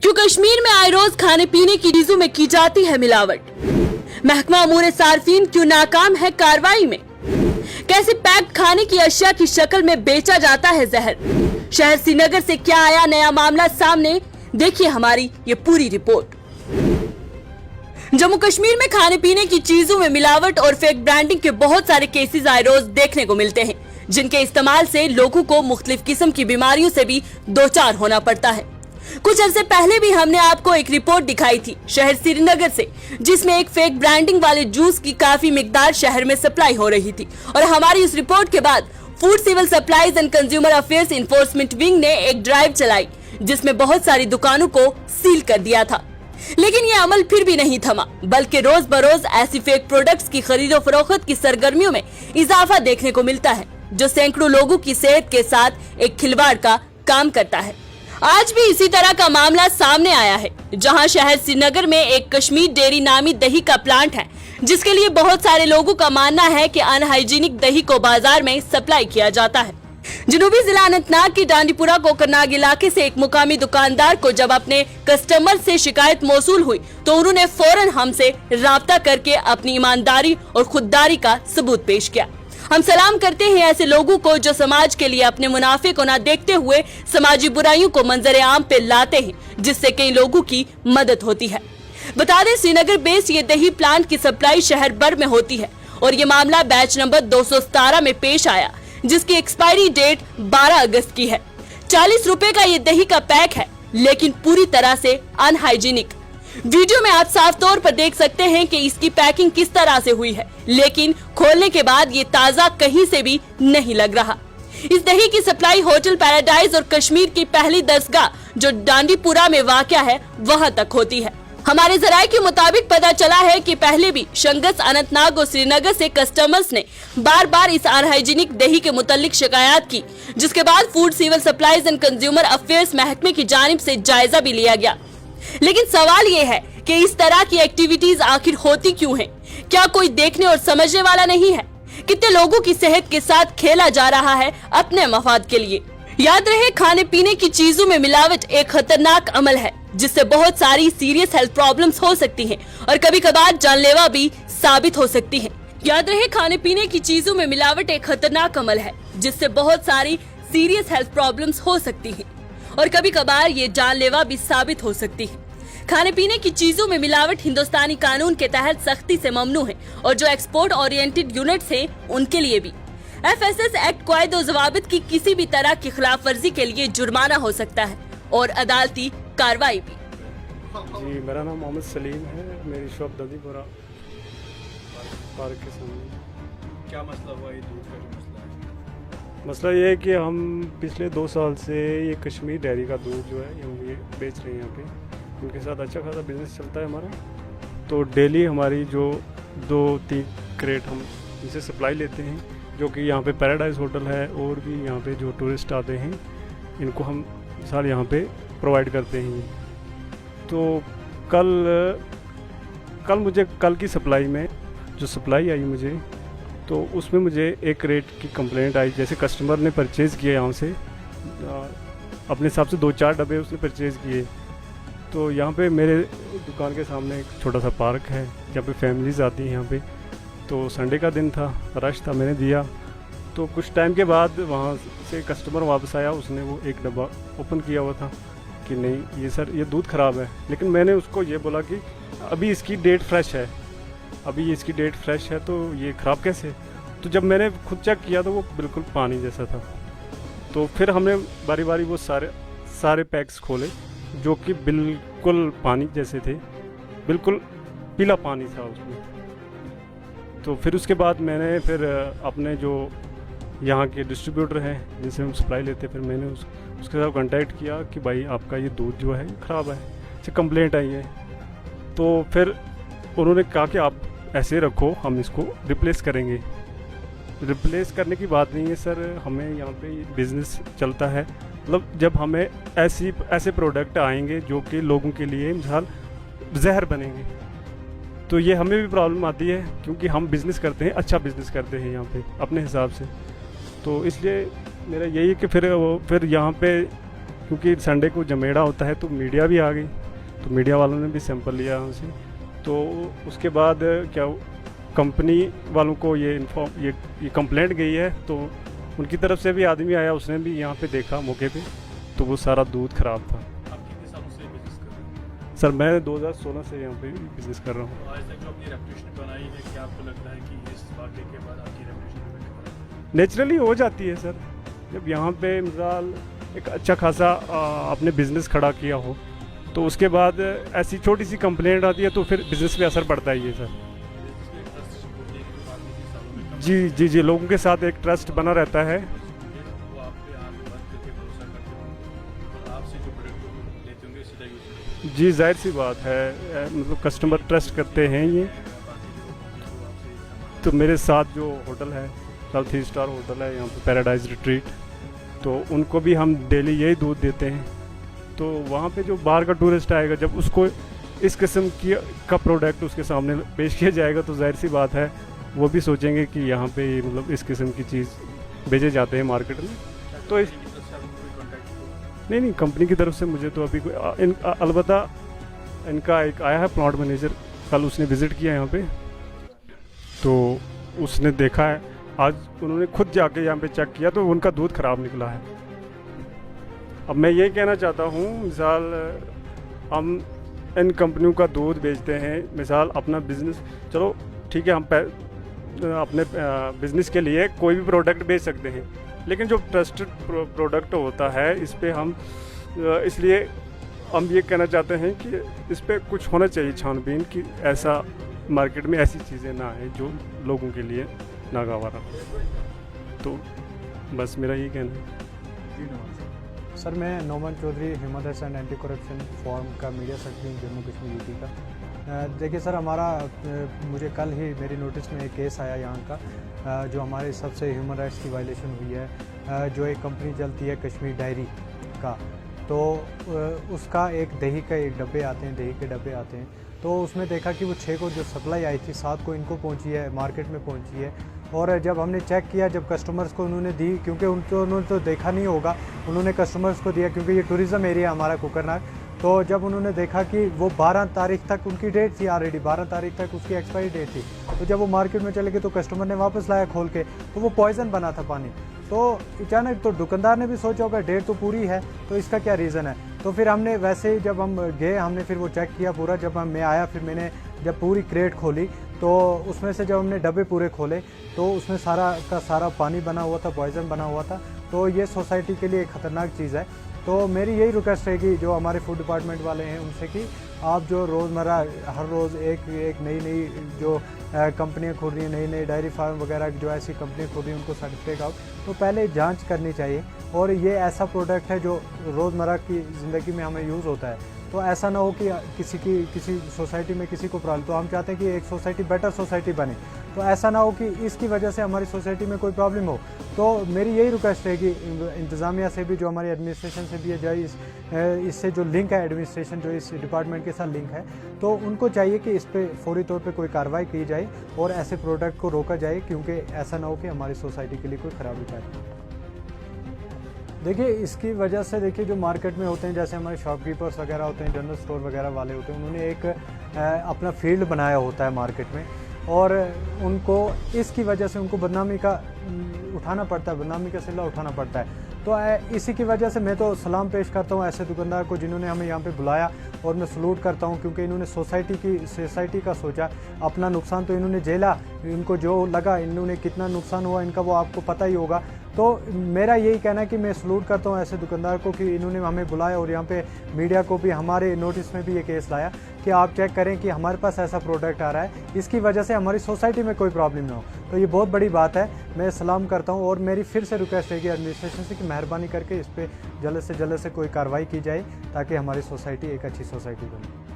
क्यों कश्मीर में आए रोज खाने पीने की चीजों में की जाती है मिलावट? महकमा अमूर सार्फिन क्यों नाकाम है कार्रवाई में? कैसे पैक्ड खाने की अशिया की शक्ल में बेचा जाता है जहर? शहर श्रीनगर से क्या आया नया मामला सामने, देखिए हमारी ये पूरी रिपोर्ट। जम्मू कश्मीर में खाने पीने की चीजों में मिलावट और फेक ब्रांडिंग के बहुत सारे केसेस आए रोज देखने को मिलते हैं, जिनके इस्तेमाल से लोगों को मुख्तलिफ किस्म की बीमारियों से भी दो चार होना पड़ता है। कुछ अर्से पहले भी हमने आपको एक रिपोर्ट दिखाई थी शहर श्रीनगर से, जिसमें एक फेक ब्रांडिंग वाले जूस की काफी मिकदार शहर में सप्लाई हो रही थी। और हमारी इस रिपोर्ट के बाद food civil supplies and consumer affairs enforcement wing ने एक ड्राइव चलाई, जिसमें बहुत सारी दुकानों को सील कर दिया था। लेकिन ये अमल फिर भी नहीं थमा, बल्कि रोज बरोज ऐसी फेक प्रोडक्ट्स की खरीदो फरोख्त की सरगर्मियों में इजाफा देखने को मिलता है, जो सैकड़ों लोगों की सेहत के साथ एक खिलवाड़ का काम करता है। आज भी इसी तरह का मामला सामने आया है, जहां शहर श्रीनगर में एक कश्मीर डेयरी नामी दही का प्लांट है, जिसके लिए बहुत सारे लोगों का मानना है कि अनहाइजीनिक दही को बाजार में सप्लाई किया जाता है। जनूबी जिला अनंतनाग की डांडीपुरा कोकरनाग इलाके से एक मुकामी दुकानदार को जब अपने कस्टमर से शिकायत मौसूल हुई तो उन्होंने फौरन हमसे राब्ता करके अपनी ईमानदारी और खुददारी का सबूत पेश किया। हम सलाम करते हैं ऐसे लोगों को जो समाज के लिए अपने मुनाफे को न देखते हुए समाजी बुराइयों को मंजर आम पे लाते हैं, जिससे कई लोगों की मदद होती है। बता दें, श्रीनगर बेस्ड ये दही प्लांट की सप्लाई शहर भर में होती है और ये मामला बैच नंबर 217 में पेश आया, जिसकी एक्सपायरी डेट 12 अगस्त की है। 40 रुपए का ये दही का पैक है, लेकिन पूरी तरह से अनहाइजीनिक। वीडियो में आप साफ तौर पर देख सकते हैं कि इसकी पैकिंग किस तरह से हुई है, लेकिन खोलने के बाद ये ताज़ा कहीं से भी नहीं लग रहा। इस दही की सप्लाई होटल पैराडाइज और कश्मीर की पहली दरगाह जो डांडीपुरा में वाक़या है वहां तक होती है। हमारे जराये के मुताबिक पता चला है कि पहले भी शंगस, अनंतनाग और श्रीनगर से कस्टमर्स ने बार बार इस अनहाइजीनिक दही के मुतालिक शिकायत की, जिसके बाद food civil supplies and consumer affairs महकमे की जानिब से जायजा भी लिया गया। लेकिन सवाल ये है कि इस तरह की एक्टिविटीज आखिर होती क्यों हैं? क्या कोई देखने और समझने वाला नहीं है? कितने लोगों की सेहत के साथ खेला जा रहा है अपने मफाद के लिए? याद रहे, खाने पीने की चीजों में मिलावट एक खतरनाक अमल है, जिससे बहुत सारी सीरियस हेल्थ प्रॉब्लम्स हो सकती हैं और कभी कभार जानलेवा भी साबित हो सकती हैं। याद रहे, खाने पीने की चीजों में मिलावट एक खतरनाक अमल है, जिससे बहुत सारी सीरियस हेल्थ प्रॉब्लम्स हो सकती हैं और कभी कभार ये जानलेवा भी साबित हो सकती है। खाने पीने की चीजों में मिलावट हिंदुस्तानी कानून के तहत सख्ती से ममनू है और जो एक्सपोर्ट ओरिएंटेड यूनिट्स हैं उनके लिए भी। FSS एक्ट कायद और ज़वाबित की किसी भी तरह की खिलाफ वर्जी के लिए जुर्माना हो सकता है और अदालती कार्रवाई भी। जी, मेरा नाम मोहम्मद सलीम है, मेरी शॉप दंदीपुरा पार्क के सामने। क्या मसला हुआ? ये दूध का जो मसला है, मसला ये है कि हम पिछले 2 साल से ये कश्मीर डेयरी का दूध जो है ये बेच रहे हैं यहाँ पे। उनके साथ अच्छा खासा बिजनेस चलता है हमारा। तो डेली हमारी जो 2-3 क्रेट हम इनसे सप्लाई लेते हैं, जो कि यहाँ पे पैराडाइज होटल है और भी यहाँ पे जो टूरिस्ट आते हैं इनको हम साल यहाँ पे प्रोवाइड करते हैं। तो कल मुझे कल की सप्लाई में जो सप्लाई आई मुझे, तो उसमें मुझे एक क्रेट की कंप्लेंट आई। जैसे कस्टमर ने परचेज़ किया यहाँ से, अपने हिसाब से 2-4 डब्बे उसने परचेज़ किए। तो यहाँ पे मेरे दुकान के सामने एक छोटा सा पार्क है जहाँ पे फैमिलीज़ आती हैं यहाँ पे। तो संडे का दिन था, रश था, मैंने दिया। तो कुछ टाइम के बाद वहाँ से कस्टमर वापस आया, उसने वो एक डब्बा ओपन किया हुआ था कि नहीं ये सर ये दूध ख़राब है। लेकिन मैंने उसको ये बोला कि अभी इसकी डेट फ्रेश है, अभी इसकी डेट फ्रेश है, तो ये ख़राब कैसे? तो जब मैंने खुद चेक किया तो वो बिल्कुल पानी जैसा था। तो फिर हमने बारी बारी वो सारे पैक्स खोले जो कि बिल्कुल पानी जैसे थे, बिल्कुल पीला पानी था उसमें। तो फिर उसके बाद मैंने फिर अपने जो यहाँ के डिस्ट्रीब्यूटर हैं जिनसे हम सप्लाई लेते, फिर मैंने उसके साथ कांटेक्ट किया कि भाई आपका ये दूध जो है ख़राब है, इससे कंप्लेंट आई है। तो फिर उन्होंने कहा कि आप ऐसे रखो, हम इसको रिप्लेस करेंगे। रिप्लेस करने की बात नहीं है सर, हमें यहाँ पे बिज़नेस चलता है। मतलब जब हमें ऐसे प्रोडक्ट आएंगे जो कि लोगों के लिए मिसाल जहर बनेंगे, तो ये हमें भी प्रॉब्लम आती है, क्योंकि हम बिज़नेस करते हैं, अच्छा बिज़नेस करते हैं यहाँ पे अपने हिसाब से। तो इसलिए मेरा यही है कि फिर यहाँ पे क्योंकि संडे को जमेड़ा होता है तो मीडिया भी आ गई, तो मीडिया वालों ने भी सैंपल लिया हमसे। तो उसके बाद क्या कंपनी वालों को ये कंप्लेंट गई है, तो उनकी तरफ से भी आदमी आया, उसने भी यहाँ पे देखा मौके पे, तो वो सारा दूध ख़राब था। आप कितने सालों से बिजनेस कर रहे हैं? सर मैं 2016 से यहाँ पे बिज़नेस कर रहा हूँ। तो आज तक जो अपनी रेपुटेशन बनाई है, क्या आपको लगता है कि इस वाक़े के बाद आपकी रेपुटेशन में नेचुरली हो जाती है सर, जब यहाँ पे मिसाल एक अच्छा खासा आपने बिज़नेस खड़ा किया हो, तो उसके बाद ऐसी छोटी सी कंप्लेंट आती है तो फिर बिज़नेस पे असर पड़ता ही है सर। जी जी जी, लोगों के साथ एक ट्रस्ट बना रहता है। वो आप पे आँख बंद करके भरोसा करते होंगे और आपसे जो प्रोडक्ट लेते होंगे सीधा यूज़ करते जी जाहिर सी बात है, मतलब कस्टमर ट्रस्ट करते हैं ये। तो मेरे साथ जो होटल है, 3 स्टार होटल है यहाँ पे पैराडाइज रिट्रीट, तो उनको भी हम डेली यही दूध देते हैं। तो वहाँ पे जो बाहर का टूरिस्ट आएगा, जब उसको इस किस्म का प्रोडक्ट उसके सामने पेश किया जाएगा, तो जाहिर सी बात है वो भी सोचेंगे कि यहाँ पे मतलब इस किस्म की चीज़ बेचे जाते हैं मार्केट में। तो इस नहीं कंपनी की तरफ से मुझे तो अभी कोई अलबत्ता इनका एक आया है प्लांट मैनेजर, कल उसने विज़िट किया यहाँ पे, तो उसने देखा है, आज उन्होंने खुद जाके यहाँ पे चेक किया तो उनका दूध ख़राब निकला है। अब मैं ये कहना चाहता हूँ, मिसाल हम इन कंपनियों का दूध बेचते हैं, मिसाल अपना बिज़नेस, चलो ठीक है, हम अपने बिज़नेस के लिए कोई भी प्रोडक्ट बेच सकते हैं, लेकिन जो ट्रस्टेड प्रोडक्ट होता है इस पे हम इसलिए हम ये कहना चाहते हैं कि इस पे कुछ होना चाहिए छानबीन, कि ऐसा मार्केट में ऐसी चीज़ें ना आए जो लोगों के लिए नागवार। तो बस मेरा यही कहना है। सर मैं Noman Chaudhary, human rights and anti corruption forum का media secretary Jammu Kashmir UP का। देखिए सर, हमारा मुझे कल ही मेरी नोटिस में एक केस आया यहाँ का, जो हमारे सबसे ह्यूमन राइट्स की वायलेशन हुई है। जो एक कंपनी चलती है कश्मीर डायरी का, तो उसका एक दही का एक डब्बे आते हैं, दही के डब्बे आते हैं, तो उसमें देखा कि वो 6 को जो सप्लाई आई थी 7 को इनको पहुंची है, मार्केट में पहुंची है। और जब हमने चेक किया, जब कस्टमर्स को उन्होंने दी, क्योंकि उन्होंने तो देखा नहीं होगा, उन्होंने कस्टमर्स को दिया, क्योंकि ये टूरिज़म एरिया हमारा कुकरनाग। तो जब उन्होंने देखा कि वो 12 तारीख तक उनकी डेट थी, ऑलरेडी 12 तारीख तक उसकी एक्सपायरी डेट थी, तो जब वो मार्केट में चले गए तो कस्टमर ने वापस लाया खोल के, तो वो पॉइज़न बना था पानी। तो अचानक तो दुकानदार ने भी सोचा होगा डेट तो पूरी है, तो इसका क्या रीज़न है। तो फिर हमने वैसे ही जब हम गए, हमने फिर वो चेक किया पूरा। जब मैं आया, फिर मैंने जब पूरी क्रेट खोली, तो उसमें से जब हमने डब्बे पूरे खोले, तो उसमें सारा का सारा पानी बना हुआ था, पॉइज़न बना हुआ था। तो ये सोसाइटी के लिए एक ख़तरनाक चीज़ है। तो मेरी यही रिक्वेस्ट रहेगी जो हमारे फूड डिपार्टमेंट वाले हैं उनसे, कि आप जो रोज़मर्रा हर रोज़ एक नई जो कंपनियां खोल रही हैं, नई डायरी फार्म वगैरह जो ऐसी कंपनियां खोल रही हैं, उनको सर्टिफिकेट आउट, तो पहले जांच करनी चाहिए। और ये ऐसा प्रोडक्ट है जो रोज़मर्रा की ज़िंदगी में हमें यूज़ होता है, तो ऐसा ना हो कि किसी सोसाइटी में किसी को प्रॉब्लम। तो हम चाहते हैं कि एक सोसाइटी बेटर सोसाइटी बने, तो ऐसा ना हो कि इसकी वजह से हमारी सोसाइटी में कोई प्रॉब्लम हो। तो मेरी यही रिक्वेस्ट है कि इंतज़ामिया से भी, जो हमारी एडमिनिस्ट्रेशन से भी है, जो इससे जो लिंक है, एडमिनिस्ट्रेशन जो इस डिपार्टमेंट के साथ लिंक है, तो उनको चाहिए कि इस पर फौरी तौर पे कोई कार्रवाई की जाए और ऐसे प्रोडक्ट को रोका जाए, क्योंकि ऐसा ना हो कि हमारी सोसाइटी के लिए कोई ख़राबी जाए। देखिए, इसकी वजह से देखिए जो मार्केट में होते हैं, जैसे हमारे शॉपकीपर्स वगैरह होते हैं, जनरल स्टोर वगैरह वाले होते हैं, उन्होंने एक अपना फील्ड बनाया होता है मार्केट में, और उनको इसकी वजह से उनको बदनामी का उठाना पड़ता है, बदनामी का सिला उठाना पड़ता है। तो इसी की वजह से मैं तो सलाम पेश करता हूँ ऐसे दुकानदार को जिन्होंने हमें यहाँ पे बुलाया, और मैं सलूट करता हूँ, क्योंकि इन्होंने सोसाइटी का सोचा। अपना नुकसान तो इन्होंने झेला, इनको जो लगा, इन्होंने कितना नुकसान हुआ इनका वो आपको पता ही होगा। तो मेरा यही कहना है कि मैं सलूट करता हूँ ऐसे दुकानदार को कि इन्होंने हमें बुलाया, और यहाँ पे मीडिया को भी हमारे नोटिस में भी ये केस लाया कि आप चेक करें कि हमारे पास ऐसा प्रोडक्ट आ रहा है, इसकी वजह से हमारी सोसाइटी में कोई प्रॉब्लम ना हो। तो ये बहुत बड़ी बात है, मैं सलाम करता हूँ। और मेरी फिर से रिक्वेस्ट है कि एडमिनिस्ट्रेशन से कि मेहरबानी करके इस पर जल्द से कोई कार्रवाई की जाए, ताकि हमारी सोसाइटी एक अच्छी सोसाइटी बने।